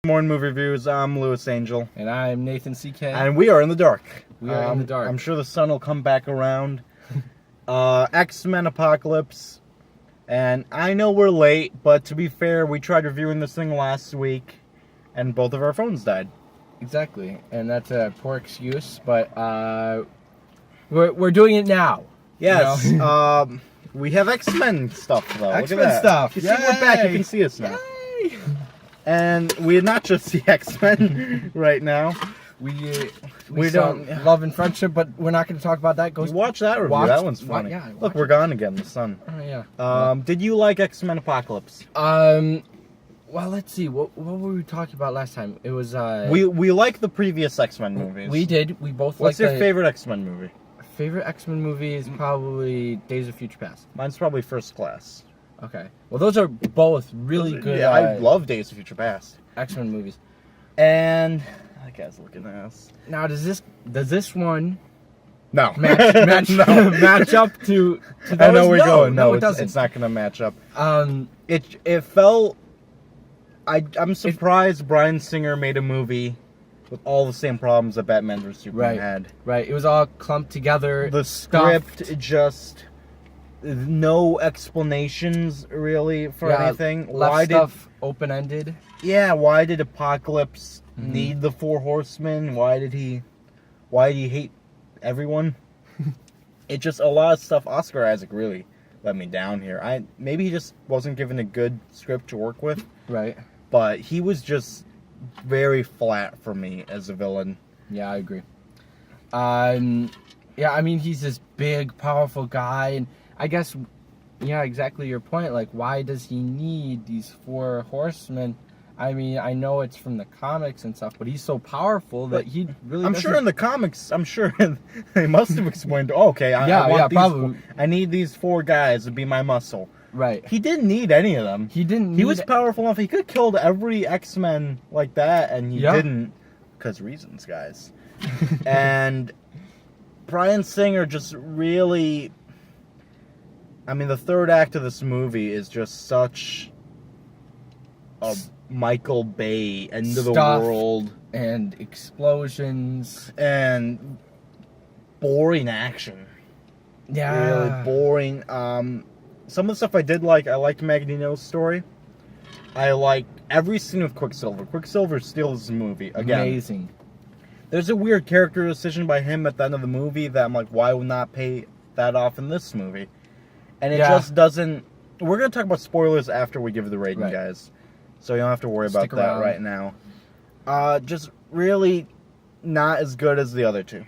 Morning Movie Reviews. I'm Lewis Angel. And I'm Nathan CK. And we are in the dark. We are in the dark. I'm sure the sun will come back around. X-Men Apocalypse. And I know we're late, but to be fair, we tried reviewing this thing last week, and both of our phones died. Exactly. And that's a poor excuse, but we're doing it now. Yes. You know? We have X-Men stuff, though. X-Men Look at that. stuff. You see, we're back. You can see us now. Yay! And we not just see X-Men right now. We don't love and friendship, but we're not going to talk about that. Go watch that review. That one's funny. Look, we're gone again. The sun. Oh yeah. Did you like X-Men Apocalypse? Well, let's see. What were we talking about last time? It was We like the previous X-Men movies. We did. We both. What's your favorite X-Men movie? Favorite X-Men movie is probably Days of Future Past. Mine's probably First Class. Okay. Well, those are both really good. Yeah, I love Days of Future Past. X-Men movies. And that guy's looking at us. Now, does this one no match up to those? I know we're going. No, it doesn't. It's not going to match up. It felt. I'm surprised Bryan Singer made a movie with all the same problems that Batman vs Superman had. Right. It was all clumped together. The script just no explanations really for anything. Left stuff open-ended. Yeah. Why did Apocalypse need the Four Horsemen? Why did he hate everyone? It just a lot of stuff. Oscar Isaac really let me down here. Maybe he just wasn't given a good script to work with. Right. But he was just very flat for me as a villain. Yeah, I agree. Yeah, I mean, he's this big, powerful guy, and I guess, yeah, exactly your point. Like, why does he need these four horsemen? I mean, I know it's from the comics and stuff, but he's so powerful that he really. I'm sure in the comics, they must have explained. Oh, okay, I want these probably. I need these four guys to be my muscle. Right. He didn't need any of them. He didn't. He was powerful enough. He could have killed every X-Men like that, and he didn't, because reasons, guys. And Bryan Singer just really. I mean, the third act of this movie is just such a Michael Bay end of the world and explosions and boring action. Yeah, really boring. Some of the stuff I did like. I liked Magneto's story. I like every scene with Quicksilver. Quicksilver steals the movie again. Amazing. There's a weird character decision by him at the end of the movie that I'm like, why would not pay that off in this movie? And it just doesn't. We're gonna talk about spoilers after we give the rating, guys. So you don't have to worry about that right now. Just really not as good as the other two.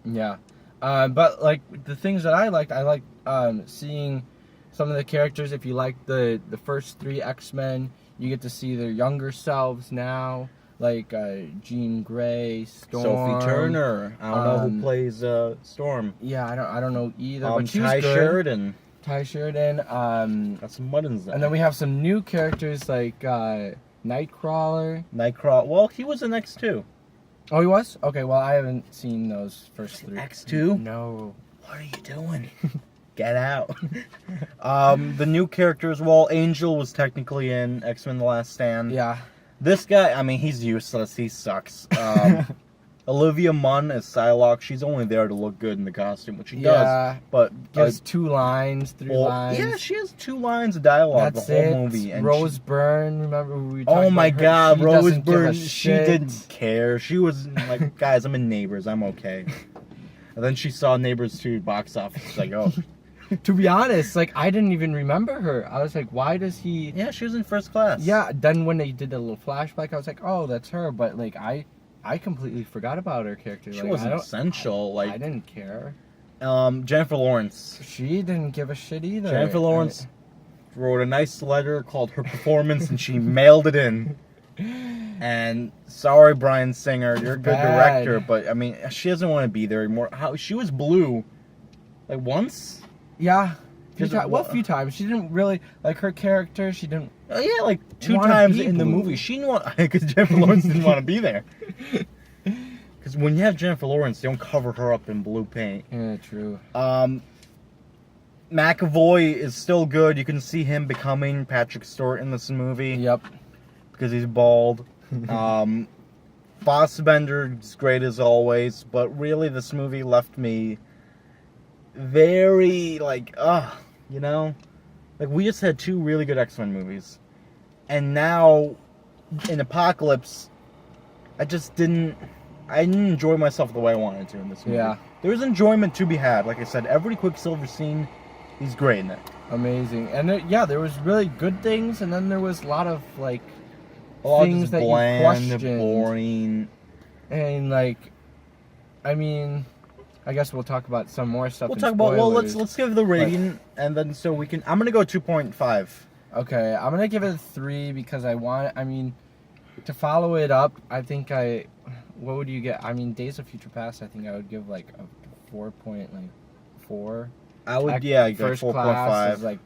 Yeah. But like the things that I liked seeing some of the characters. If you like the first three X-Men, you get to see their younger selves now, like Jean Grey, Storm, Sophie Turner. I don't know who plays Storm. Yeah, I don't know either. But she was Ty good. Sheridan. Ty Sheridan. Got some Muddins there. And then we have some new characters like Nightcrawler. Nightcrawler. Well, he was in X2. Oh, he was? Okay, well, I haven't seen those first three. X2? No. What are you doing? Get out. The new characters, well, Angel was technically in X-Men The Last Stand. Yeah. This guy, I mean, he's useless. He sucks. Olivia Munn as Psylocke. She's only there to look good in the costume, which she does. But gives 2 lines, 3 lines. Yeah, she has 2 lines of dialogue the whole movie. And Rose Byrne, remember who we talked about? Oh my God, Rose Byrne. She didn't care. She was like, guys, I'm in Neighbors. I'm okay. And then she saw Neighbors 2 box office. She's like, oh. To be honest, like, I didn't even remember her. I was like, why does he... Yeah, she was in First Class. Yeah, then when they did a little flashback, I was like, oh, that's her. But, like, I completely forgot about her character. She wasn't essential. I didn't care. Jennifer Lawrence. She didn't give a shit either. Jennifer Lawrence wrote a nice letter called Her Performance, and she mailed it in. And sorry, Bryan Singer, you're a good director, but, I mean, she doesn't want to be there anymore. She was blue, like, once? Yeah. A few times. She didn't really like her character. She didn't. Yeah, like 2 times in the movie. She didn't want because Jennifer Lawrence didn't want to be there. Because when you have Jennifer Lawrence, they don't cover her up in blue paint. Yeah, true. McAvoy is still good. You can see him becoming Patrick Stewart in this movie. Yep. Because he's bald. Fassbender's great as always, but really this movie left me very like, you know, like we just had 2 really good X-Men movies, and now in Apocalypse, I didn't enjoy myself the way I wanted to in this movie. Yeah. There was enjoyment to be had. Like I said, every Quicksilver scene, he's great in it. Amazing. And there was really good things, and then there was a lot of like A lot things of that just you bland, questioned. boring. And like, I mean, I guess we'll talk about some more stuff. We'll in talk about. Well, spoilers. let's give the rating, and then so we can. I'm gonna go 2.5. Okay, I'm gonna give it a 3 because I mean, to follow it up, I think what would you get? I mean, Days of Future Past, I think I would give like a 4.4. I would, Like, yeah, go First Class 4.5. is like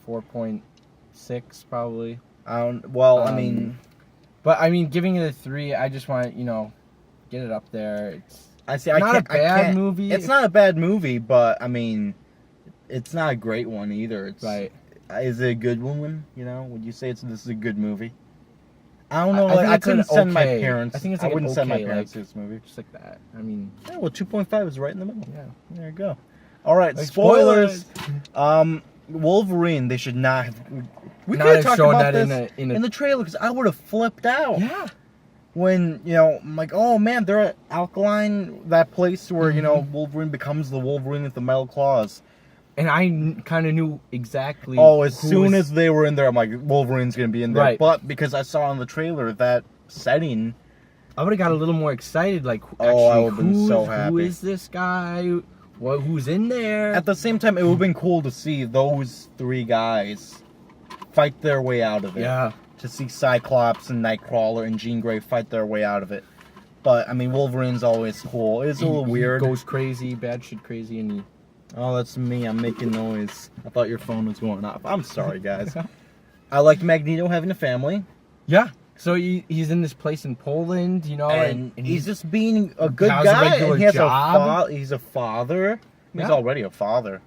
4.6 probably. I mean, But I mean, giving it a 3, I just want to, get it up there. It's I see. not I a bad can't, movie. It's not a bad movie, but I mean, it's not a great one either. It's Right. Is it a good one? Would you say this is a good movie? I don't know. I think I it's an couldn't send my okay. parents. I think it's I like an wouldn't send my okay, parents like- to this movie. just like that. I mean, Yeah, well, 2.5 is right in the middle. yeah. There you go. All right, Like, spoilers. Wolverine. They should not have. We Not could have have talked shown about that this in a in the trailer because I would have flipped out. Yeah. When I'm like, oh man, they're at Alkaline, that place where Wolverine becomes the Wolverine with the metal claws. And I kind of knew exactly. Oh, as who soon was- as they were in there, I'm like, Wolverine's gonna be in there. Right. But because I saw in the trailer that setting, I would have got a little more excited. Like, Oh, I actually, would've been so Who happy. is this guy? Who's in there? at the same time, it would have been cool to see those 3 guys fight their way out of it. Yeah. To see Cyclops and Nightcrawler and Jean Grey fight their way out of it. But I mean, Wolverine's always cool. It's a little weird. He goes crazy, bad shit crazy, and he. Oh, that's me. I'm making noise. I thought your phone was going off. I'm sorry, guys. I like Magneto having a family. Yeah. So he's in this place in Poland, And he's just being a good has a guy. regular And he has job. he's a father. He's Yeah. already a father.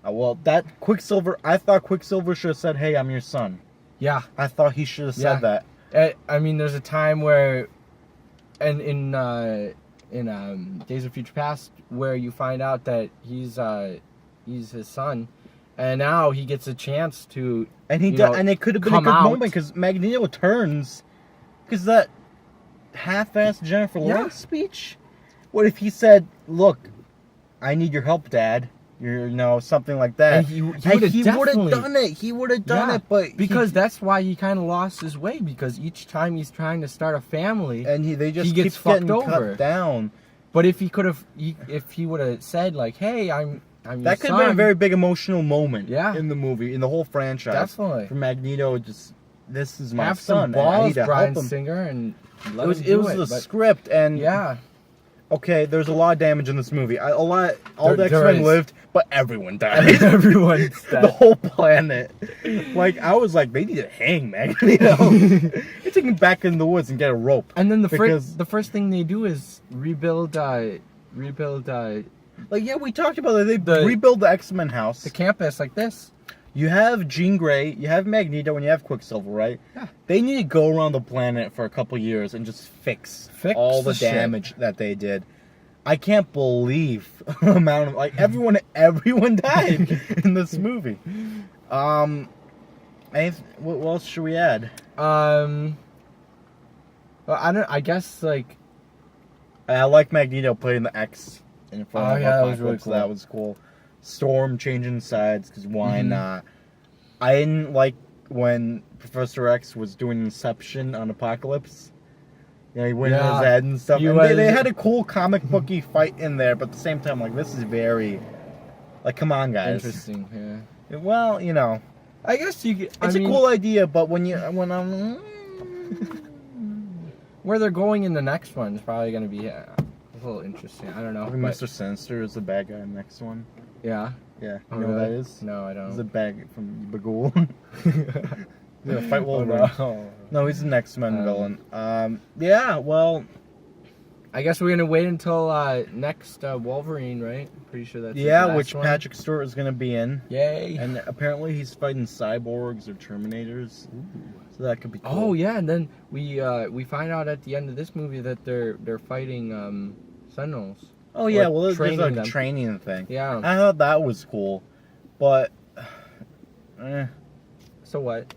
Well, that Quicksilver, I thought Quicksilver should have said, hey, I'm your son. Yeah. I thought he should have said that. I mean, there's a time where, and in Days of Future Past, where you find out that he's his son, and now he gets a chance to. And and it could have been a come good out. moment because Magneto turns, because that half-assed Jennifer Yeah. Lawrence speech. What if he said, "Look, I need your help, Dad"? Something like that. And he And would have he would have definitely done it. He would have done Yeah, it, but because that's why he kind of lost his way, because each time he's trying to start a family, they just he gets keep getting fucked over. cut down. but if he would have said like, "Hey, I'm your That could have been a son," very big emotional moment. Yeah. In the movie, in the whole franchise. Definitely. For Magneto, this is my have son. some and I balls, need to Bryan help him. Singer, and let It was him do the but- script and Yeah. Okay, there's a lot of damage in this movie. All There- the there X-Men is. lived, but everyone died. Everyone's The dead. whole planet. Like, I was like, they need to hang Magneto. They take him back in the woods and get a rope. And then Because- the first thing they do is rebuild Like, yeah, we talked about it. They The- rebuild the X-Men house. the campus like this. You have Jean Grey, you have Magneto, and you have Quicksilver, right? Yeah. They need to go around the planet for a couple years and just fix all the the shit. damage that they did. I can't believe the amount of everyone died in this movie. What else should we add? Well, I guess like I like Magneto putting the X in front Oh, of yeah, that was really Apocalypse. cool. That was cool. Storm changing sides, because why Mhm. not? I didn't like when Professor X was doing Inception on Apocalypse. He went in Yeah. his head and stuff. He And was- they had a cool comic booky fight in there, but at the same time, this is very... come on, guys. interesting. Yeah. Well, I guess you. it's a cool idea, but when I'm... Where they're going in the next one is probably going to be a little interesting. I don't know. I think but- Mr. Sinister is the bad guy in the next one. Yeah. Yeah, Oh, you know what that really? is? No, I He's a don't. bag from Bagul. Yeah, fight Oh, Wolverine. no. No, he's an X-Men Um, villain. Yeah, well, I guess we're gonna wait until next Wolverine, right? Pretty sure that's his yeah, last which one. Patrick Stewart is going to be in. Yay! And apparently he's fighting cyborgs or Terminators. So that could be cool. Oh yeah, and then we find out at the end of this movie that they're fighting Sentinels. Oh yeah, Or well there's training like a them. training thing. Yeah. I thought that was cool, but So what?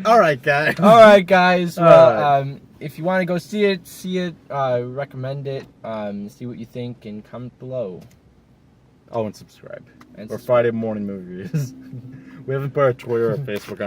all right, guys. All right, guys. Well, All right. if you want to go see it, recommend it. See what you think and comment below. Oh, and subscribe. And Or Friday morning movies. We haven't put our Twitter or Facebook on.